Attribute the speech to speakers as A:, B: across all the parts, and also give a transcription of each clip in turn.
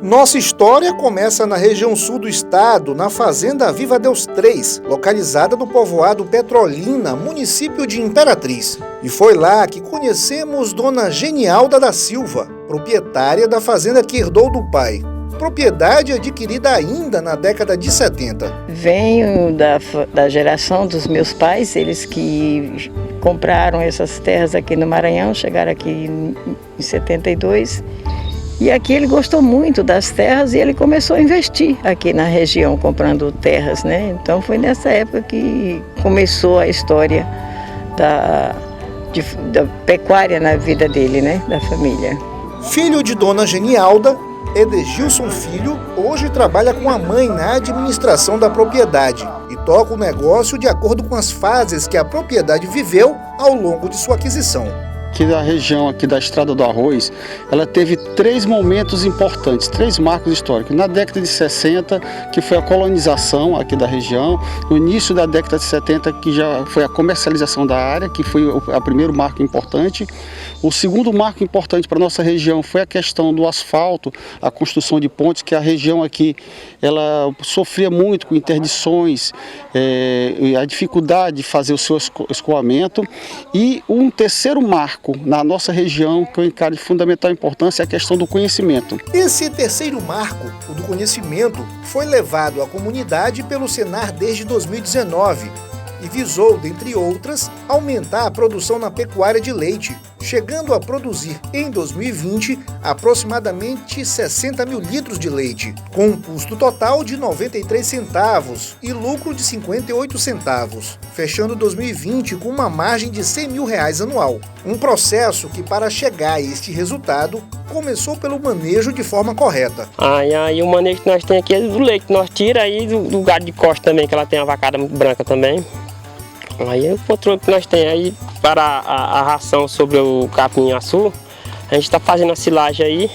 A: Nossa história começa na região sul do estado, na fazenda Viva Deus 3, localizada no povoado Petrolina, município de Imperatriz. E foi lá que conhecemos Dona Genialda da Silva, proprietária da fazenda que herdou do pai. Propriedade adquirida ainda na década de 70.
B: Venho da geração dos meus pais, eles que compraram essas terras aqui no Maranhão, chegaram aqui em 72. E aqui ele gostou muito das terras e ele começou a investir aqui na região, comprando terras, né? Então foi nessa época que começou a história da pecuária na vida dele, né? Da família.
A: Filho de Dona Genialda, Edegilson Filho hoje trabalha com a mãe na administração da propriedade e toca o negócio de acordo com as fases que a propriedade viveu ao longo de sua aquisição.
C: Aqui da região aqui da Estrada do Arroz, ela teve 3 momentos importantes, 3 marcos históricos. Na década de 60, que foi a colonização aqui da região, no início da década de 70, que já foi a comercialização da área, que foi o primeiro marco importante. O segundo marco importante para a nossa região foi a questão do asfalto, a construção de pontes, que a região aqui ela sofria muito com interdições, a dificuldade de fazer o seu escoamento. E um terceiro marco na nossa região, que eu encaro de fundamental importância, é a questão do conhecimento.
A: Esse terceiro marco, o do conhecimento, foi levado à comunidade pelo Senar desde 2019 e visou, dentre outras, aumentar a produção na pecuária de leite, chegando a produzir, em 2020, aproximadamente 60 mil litros de leite, com um custo total de 93 centavos e lucro de 58 centavos, fechando 2020 com uma margem de R$100 mil anual. Um processo que, para chegar a este resultado, começou pelo manejo de forma correta.
D: Aí o manejo que nós temos aqui é do leite que nós tiramos, aí do gado de costa também, que ela tem uma vacada muito branca também. Aí o controle que nós temos aí para a ração sobre o capim-açu, a gente está fazendo a silagem aí,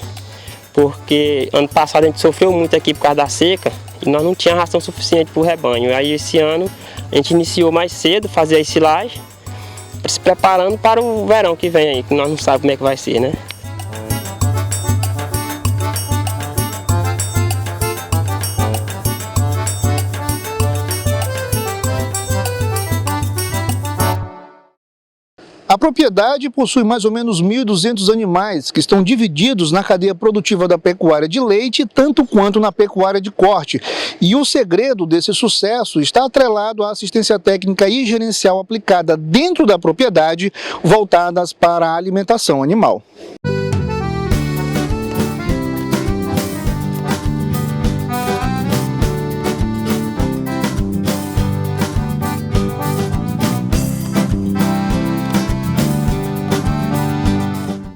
D: porque ano passado a gente sofreu muito aqui por causa da seca e nós não tínhamos ração suficiente para o rebanho. Aí esse ano a gente iniciou mais cedo fazer a silagem, se preparando para o verão que vem aí, que nós não sabemos como é que vai ser, né?
A: A propriedade possui mais ou menos 1.200 animais que estão divididos na cadeia produtiva da pecuária de leite, tanto quanto na pecuária de corte. E o segredo desse sucesso está atrelado à assistência técnica e gerencial aplicada dentro da propriedade, voltadas para a alimentação animal.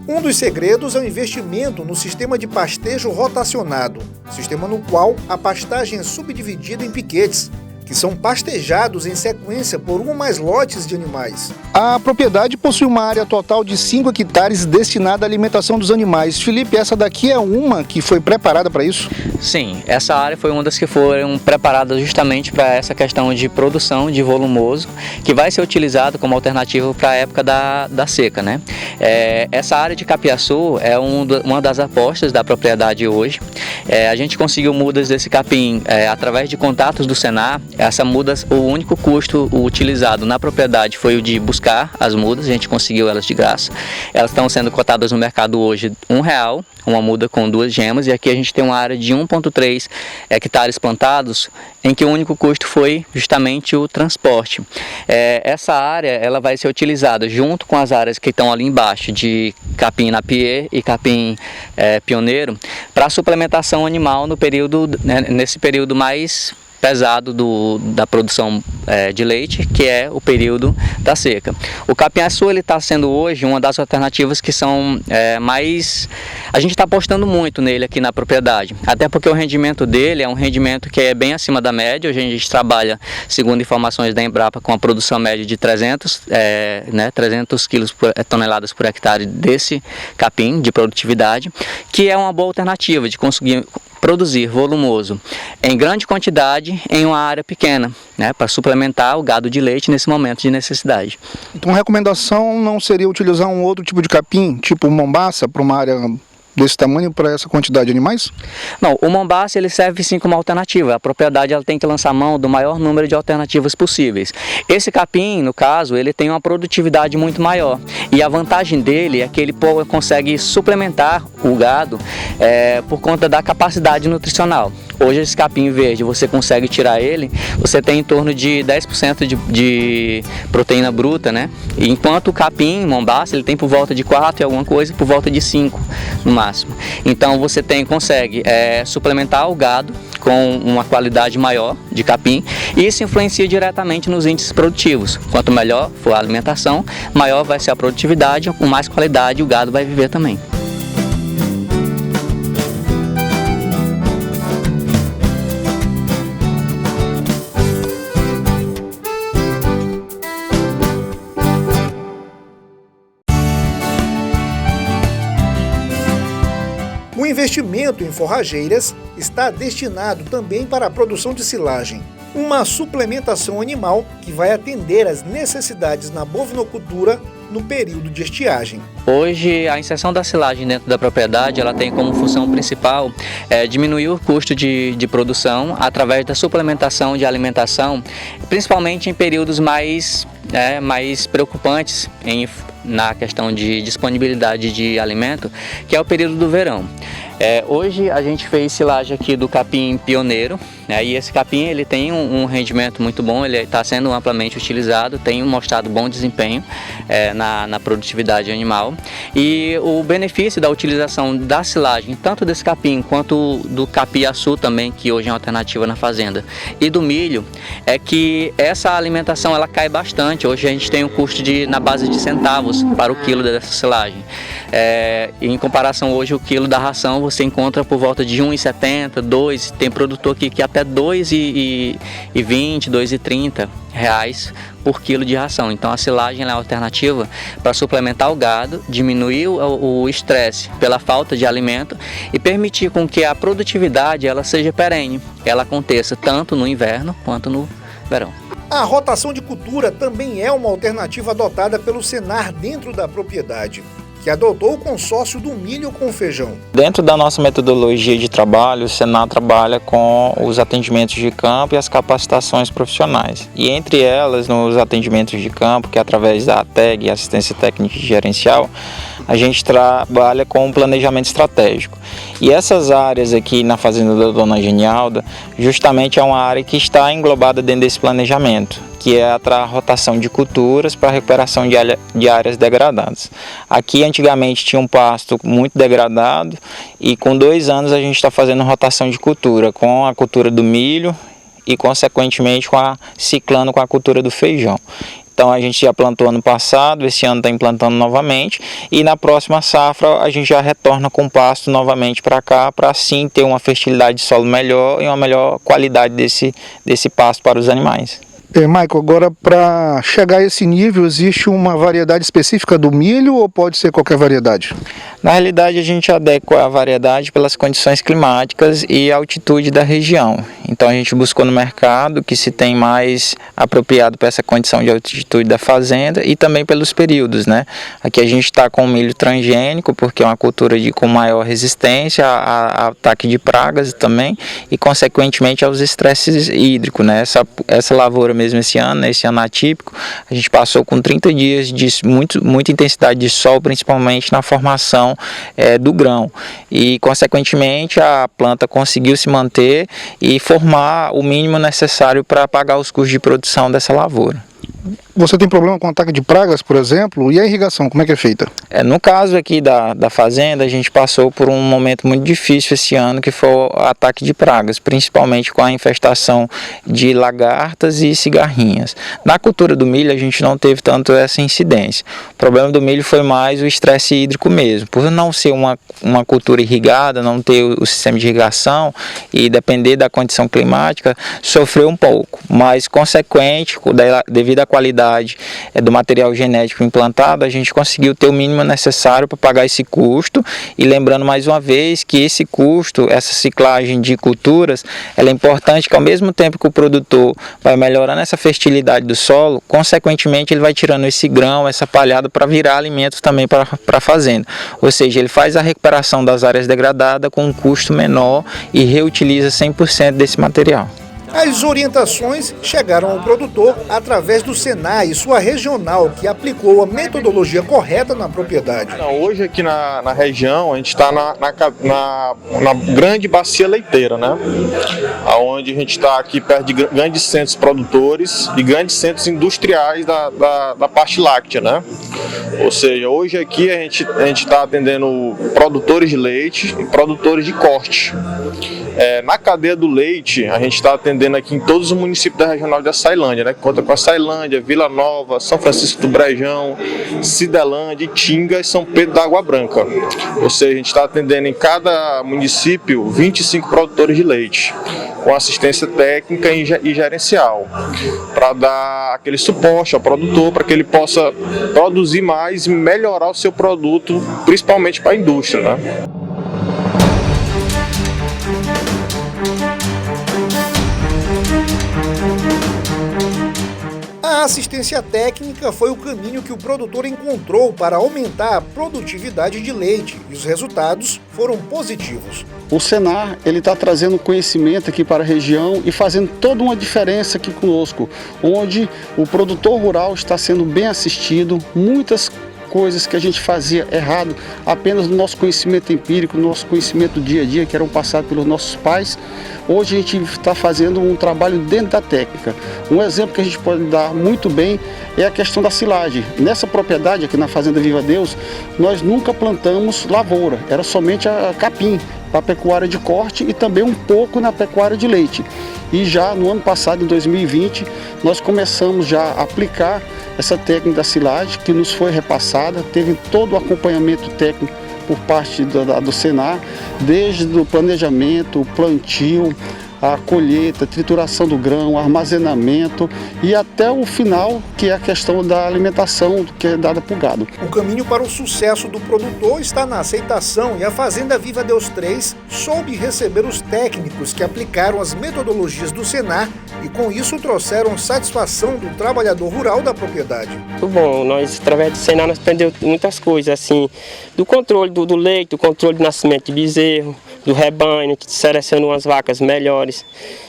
A: Um dos segredos é o investimento no sistema de pastejo rotacionado, sistema no qual a pastagem é subdividida em piquetes, que são pastejados em sequência por um ou mais lotes de animais. A propriedade possui uma área total de 5 hectares destinada à alimentação dos animais. Felipe, essa daqui é uma que foi preparada para isso?
E: Sim, essa área foi uma das que foram preparadas justamente para essa questão de produção de volumoso, que vai ser utilizado como alternativa para a época da seca, né? Essa área de capiaçu é uma das apostas da propriedade hoje. A gente conseguiu mudas desse capim através de contatos do Senar. Essa mudas, o único custo utilizado na propriedade foi o de buscar as mudas, a gente conseguiu elas de graça. Elas estão sendo cotadas no mercado hoje R$1, uma muda com 2 gemas, e aqui a gente tem uma área de 1,3 hectares plantados, em que o único custo foi justamente o transporte. Essa área ela vai ser utilizada junto com as áreas que estão ali embaixo, de capim napier e capim pioneiro, para suplementação animal no período, nesse período mais pesado da produção de leite, que é o período da seca. O capim-açu está sendo hoje uma das alternativas que são mais... A gente está apostando muito nele aqui na propriedade, até porque o rendimento dele é um rendimento que é bem acima da média. Hoje a gente trabalha, segundo informações da Embrapa, com a produção média de 300 toneladas por hectare desse capim de produtividade, que é uma boa alternativa de conseguir produzir volumoso em grande quantidade em uma área pequena, né, para suplementar o gado de leite nesse momento de necessidade.
A: Então a recomendação não seria utilizar um outro tipo de capim, tipo mombaça, para uma área
F: desse tamanho para essa quantidade de animais?
E: Não, o Mombaça ele serve sim como alternativa. A propriedade ela tem que lançar mão do maior número de alternativas possíveis. Esse capim, no caso, ele tem uma produtividade muito maior. E a vantagem dele é que ele consegue suplementar o gado por conta da capacidade nutricional. Hoje esse capim verde, você consegue tirar ele, você tem em torno de 10% de proteína bruta, né? Enquanto o capim, Mombaça, ele tem por volta de 4 e alguma coisa, por volta de 5 no máximo. Então você consegue suplementar o gado com uma qualidade maior de capim e isso influencia diretamente nos índices produtivos. Quanto melhor for a alimentação, maior vai ser a produtividade, com mais qualidade o gado vai viver também.
A: O investimento em forrageiras está destinado também para a produção de silagem, uma suplementação animal que vai atender às necessidades na bovinocultura no período de estiagem.
E: Hoje, a inserção da silagem dentro da propriedade, ela tem como função principal diminuir o custo de produção através da suplementação de alimentação, principalmente em períodos mais preocupantes na questão de disponibilidade de alimento, que é o período do verão. Hoje a gente fez silagem aqui do capim pioneiro, né, e esse capim ele tem um rendimento muito bom, ele está sendo amplamente utilizado, tem mostrado bom desempenho na produtividade animal. E o benefício da utilização da silagem, tanto desse capim quanto do capiaçu também, que hoje é uma alternativa na fazenda, e do milho, é que essa alimentação ela cai bastante. Hoje a gente tem um custo na base de centavos para o quilo dessa silagem. Em comparação hoje o quilo da ração você encontra por volta de R$ 1,70, R$ 2, tem produtor aqui que até R$ 2,20, R$ 2,30 por quilo de ração. Então a silagem é uma alternativa para suplementar o gado, diminuir o estresse pela falta de alimento e permitir com que a produtividade ela seja perene, ela aconteça tanto no inverno quanto no verão.
A: A rotação de cultura também é uma alternativa adotada pelo Senar dentro da propriedade, que adotou o consórcio do milho com o feijão.
G: Dentro da nossa metodologia de trabalho, o Senar trabalha com os atendimentos de campo e as capacitações profissionais. E entre elas, nos atendimentos de campo, que é através da ATEG, Assistência Técnica e Gerencial, a gente trabalha com um planejamento estratégico. E essas áreas aqui na fazenda da Dona Genialda, justamente é uma área que está englobada dentro desse planejamento, que é a rotação de culturas para a recuperação de áreas degradadas. Aqui antigamente tinha um pasto muito degradado e com 2 anos a gente está fazendo rotação de cultura, com a cultura do milho e consequentemente ciclando com a cultura do feijão. Então a gente já plantou ano passado, esse ano está implantando novamente e na próxima safra a gente já retorna com pasto novamente para cá, para assim ter uma fertilidade de solo melhor e uma melhor qualidade desse pasto para os animais.
F: Michael, agora para chegar a esse nível, existe uma variedade específica do milho ou pode ser qualquer variedade?
G: Na realidade, a gente adequa a variedade pelas condições climáticas e altitude da região. Então a gente buscou no mercado que se tem mais apropriado para essa condição de altitude da fazenda e também pelos períodos, né? Aqui a gente está com o milho transgênico, porque é uma cultura com maior resistência a ataque de pragas também e consequentemente aos estresses hídricos, né? Essa lavoura mesmo esse ano atípico, a gente passou com 30 dias de muita intensidade de sol, principalmente na formação do grão. E, consequentemente, a planta conseguiu se manter e formar o mínimo necessário para pagar os custos de produção dessa lavoura.
F: Você tem problema com ataque de pragas, por exemplo? E a irrigação, como é que é feita?
G: No caso aqui da fazenda, a gente passou por um momento muito difícil esse ano, que foi o ataque de pragas, principalmente com a infestação de lagartas e cigarrinhas. Na cultura do milho, a gente não teve tanto essa incidência. O problema do milho foi mais o estresse hídrico mesmo. Por não ser uma cultura irrigada, não ter o sistema de irrigação e depender da condição climática, sofreu um pouco. Mas, consequente, devido à qualidade qualidade do material genético implantado, a gente conseguiu ter o mínimo necessário para pagar esse custo. E lembrando mais uma vez que esse custo, essa ciclagem de culturas, ela é importante que ao mesmo tempo que o produtor vai melhorando essa fertilidade do solo, consequentemente ele vai tirando esse grão, essa palhada para virar alimentos também para a fazenda. Ou seja, ele faz a recuperação das áreas degradadas com um custo menor e reutiliza 100% desse material.
A: As orientações chegaram ao produtor através do Senai e sua regional, que aplicou a metodologia correta na propriedade.
H: Hoje aqui na região a gente está na grande bacia leiteira, né? Onde a gente está aqui perto de grandes centros produtores e grandes centros industriais da parte láctea, né? Ou seja, hoje aqui a gente está atendendo produtores de leite e produtores de corte. Na cadeia do leite, a gente está atendendo aqui em todos os municípios da regional de Açailândia, né? Conta com Açailândia, Vila Nova, São Francisco do Brejão, Cidelândia, Itinga e São Pedro da Água Branca. Ou seja, a gente está atendendo em cada município 25 produtores de leite, com assistência técnica e gerencial, para dar aquele suporte ao produtor, para que ele possa produzir mais e melhorar o seu produto, principalmente para a indústria, né?
A: A assistência técnica foi o caminho que o produtor encontrou para aumentar a produtividade de leite e os resultados foram positivos.
C: O Senar está trazendo conhecimento aqui para a região e fazendo toda uma diferença aqui conosco, onde o produtor rural está sendo bem assistido, muitas coisas que a gente fazia errado apenas no nosso conhecimento empírico, no nosso conhecimento dia a dia, que eram passados pelos nossos pais. Hoje a gente está fazendo um trabalho dentro da técnica. Um exemplo que a gente pode dar muito bem é a questão da silagem. Nessa propriedade aqui na Fazenda Viva Deus, nós nunca plantamos lavoura, era somente a capim para a pecuária de corte e também um pouco na pecuária de leite. E já no ano passado, em 2020, nós começamos já a aplicar essa técnica da silagem que nos foi repassada, teve todo o acompanhamento técnico por parte do Senar, desde o planejamento, o plantio, a colheita, a trituração do grão, armazenamento e até o final, que é a questão da alimentação que é dada para o gado.
A: O caminho para o sucesso do produtor está na aceitação e a Fazenda Viva Deus 3 soube receber os técnicos que aplicaram as metodologias do Senar e com isso trouxeram satisfação do trabalhador rural da propriedade.
D: Muito bom, nós através do Senar nós aprendemos muitas coisas, assim, do controle do leite, do controle do nascimento de bezerro, do rebanho, que selecionou umas vacas melhores,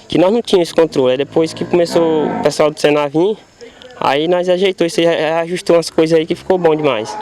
D: que nós não tínhamos esse controle. Aí depois que começou o pessoal do Senar vir, aí nós ajeitou isso, ajustou umas coisas aí que ficou bom demais.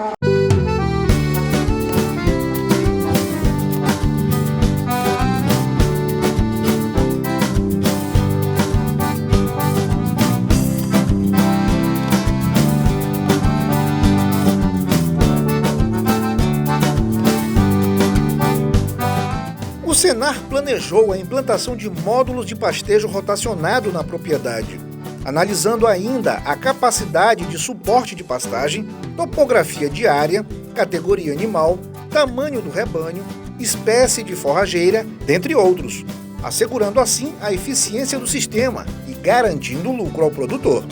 A: O Senar planejou a implantação de módulos de pastejo rotacionado na propriedade, analisando ainda a capacidade de suporte de pastagem, topografia de área, categoria animal, tamanho do rebanho, espécie de forrageira, dentre outros, assegurando assim a eficiência do sistema e garantindo lucro ao produtor.